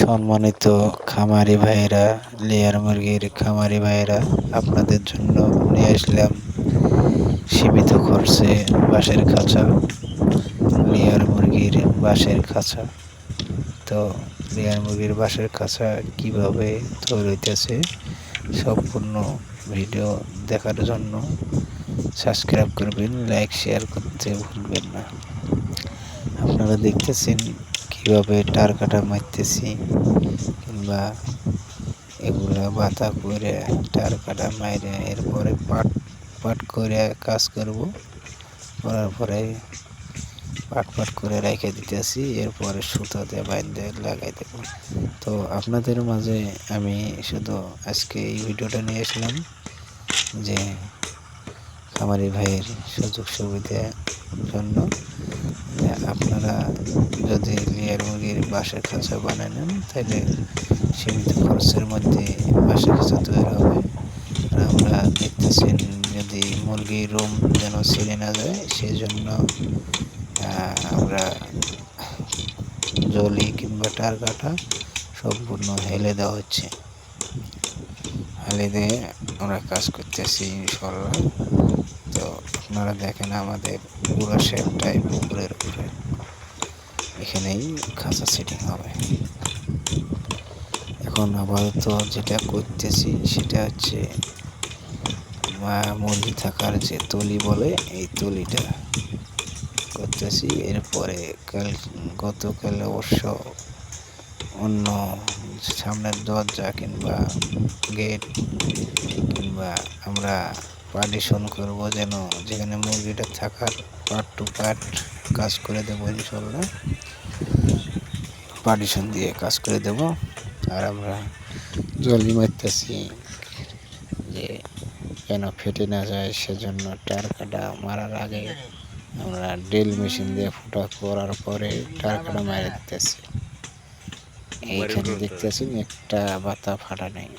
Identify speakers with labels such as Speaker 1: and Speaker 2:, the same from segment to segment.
Speaker 1: সম্মানিত খামারি ভাইয়েরা, লেয়ার মুরগির খামারি ভাইয়েরা, আপনাদের জন্য নিয়ে আসলাম সীমিত খরচে বাঁশের খাঁচা, লেয়ার মুরগির বাঁশের খাঁচা। তো লেয়ার মুরগির বাঁশের খাঁচা কিভাবে তৈরি হইতেছে সম্পূর্ণ ভিডিও দেখার জন্য সাবস্ক্রাইব করবেন, লাইক শেয়ার করতে ভুলবেন না। আপনারা দেখতেছেন কিভাবে টার কাটা মারতেছি, কিংবা এগুলা বাতা করে টার কাটা মাইরে এরপরে পাট পাট করে কাজ করব, করার পরে পাট করে রেখে দিতেছি, এরপরে সুতো দিয়ে বাইন্ধে লাগাই দেব। তো আপনাদের মাঝে আমি শুধু আজকে এই ভিডিওটা নিয়ে আসলাম যে খামারি ভাইয়ের সুযোগ সুবিধার জন্য, আপনারা যদি লেয়ার মুরগির বাঁশের খাঁচা বানিয়ে নেন তাহলে সীমিত খরচের মধ্যে বাঁশের খাঁচা তৈরি হবে। আর আমরা দেখতেছেন যদি মুরগির রুম যেন ছিঁড়ে না যায়, সেই জন্য আমরা জলি কিংবা টার কাটা সম্পূর্ণ হেলে দেওয়া হচ্ছে। হেলে দিয়ে আমরা কাজ করতেছি ইনশাল্লাহ। তো আপনারা দেখেন আমাদের পুরো শেপটাই পুকুরের উপরে, এখানেই খাঁচা সেটিং হবে। এখন আপাতত যেটা করতেছি সেটা হচ্ছে মুরগি থাকার যে তলি বলে, এই তলিটা করতেছি। এরপরে গতকাল অবশ্য অন্য সামনের দরজা কিংবা গেট কিংবা আমরা পার্টিশন করব, যেন যেখানে মুরগিটা থাকার পার্ট টু পার্ট কাজ করে দেবো ইনশাল্লাহ। পার্টিশন দিয়ে কাজ করে দেব। আর আমরা জলি মারতেছি যে যেন ফেটে না যায়, সেজন্য টার কাটা মারার আগে আমরা ড্রিল মেশিন দিয়ে ফুটা করার পরে টার কাটা মারে দিতেছি। এইখানে দেখতেছেন একটা বাতা ফাটা নেই।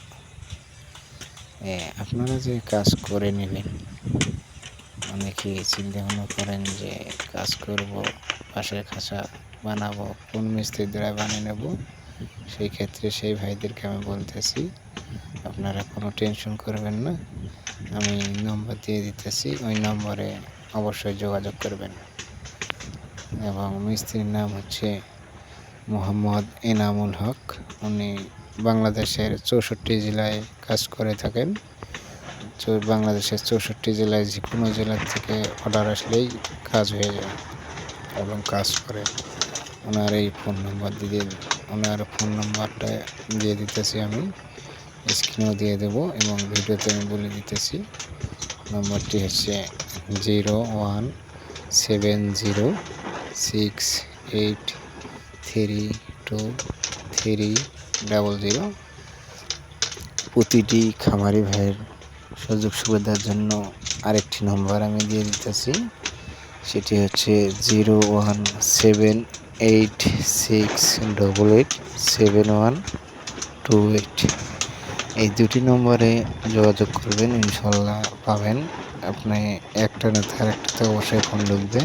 Speaker 1: আপনারা যে কাজ করে নেবেন, অনেকে চিন্তা ভাবনা করেন যে কাজ করব, বাঁশের খাঁচা বানাবো, কোন মিস্ত্রির দ্বারা বানিয়ে নেব। সেই ক্ষেত্রে সেই ভাইদেরকে আমি বলতেছি আপনারা কোনো টেনশন করবেন না, আমি নম্বর দিয়ে দিতেছি, ওই নম্বরে অবশ্যই যোগাযোগ করবেন। এবং মিস্ত্রির নাম হচ্ছে মোহাম্মদ এনামুল হক। উনি বাংলাদেশের 64 জেলায় কাজ করে থাকেন। বাংলাদেশের 64 জেলায় যে কোনো জেলার থেকে অর্ডার আসলেই কাজ হয়ে যায় এবং কাজ করে। ওনার এই ফোন নম্বর দিয়ে, ওনার ফোন নম্বরটা দিয়ে দিতেছি, আমি স্ক্রিনেও দিয়ে দেবো এবং ভিডিওতে আমি বলে দিতেছি। নম্বরটি হচ্ছে 01706832300। প্রতিটি খামারি ভাইয়ের সুযোগ সুবিধার জন্য আরেকটি নম্বর আমি দিয়ে দিতেছি, সেটি হচ্ছে 01786887128। এই দুটি নম্বরে যোগাযোগ করবেন, ইনশাল্লাহ পাবেন। আপনি একটা না তার একটাতে অবশ্যই ফোন ঢুকবে।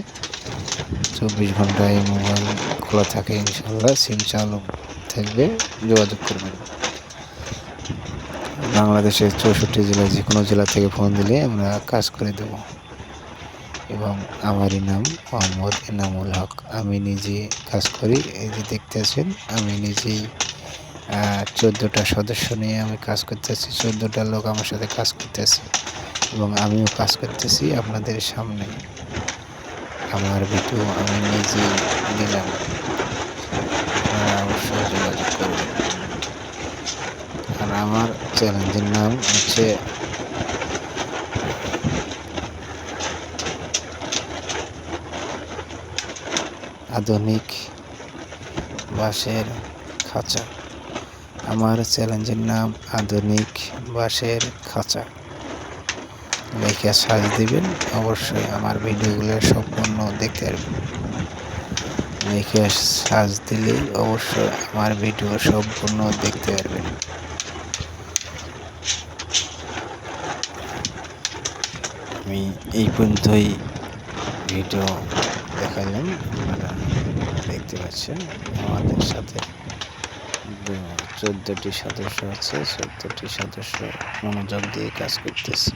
Speaker 1: 24 ঘন্টায় মোবাইল খোলা থাকে ইনশাল্লাহ, সিম চালু থাকবে, যোগাযোগ করবেন। বাংলাদেশের 64 জেলায় যে কোনো জেলা থেকে ফোন দিলে আমরা কাজ করে দেব। এবং আমারই নাম মোহাম্মদ এনামুল হক। আমি নিজে কাজ করি, এই যে দেখতেছেন আমি নিজেই 14টা সদস্য নিয়ে আমি কাজ করতেছি। 14টা লোক আমার সাথে কাজ করতেছে এবং আমিও কাজ করতেছি আপনাদের সামনে। আমার ভিডিও আমি নিজেই দিলাম, আপনারা অবশ্যই যোগাযোগ করবেন। আর আমার চ্যানেলের নাম হচ্ছে আধুনিক বাঁশের খাঁচা। আমার চ্যালেঞ্জের নাম আধুনিক বাঁশের খাঁচা। লিখে সার্চ দিবেন, অবশ্যই আমার ভিডিওগুলো সম্পূর্ণ দেখতে পারবেন। লিখে সার্চ দিলেই অবশ্যই আমার ভিডিও সম্পূর্ণ দেখতে পারবেন। আমি এই পর্যন্তই ভিডিও দেখালাম, আপনারা দেখতে পাচ্ছেন। আমাদের সাথে 14টি সদস্য আছে, 14টি সদস্য মনোযোগ দিয়ে কাজ করতেছে।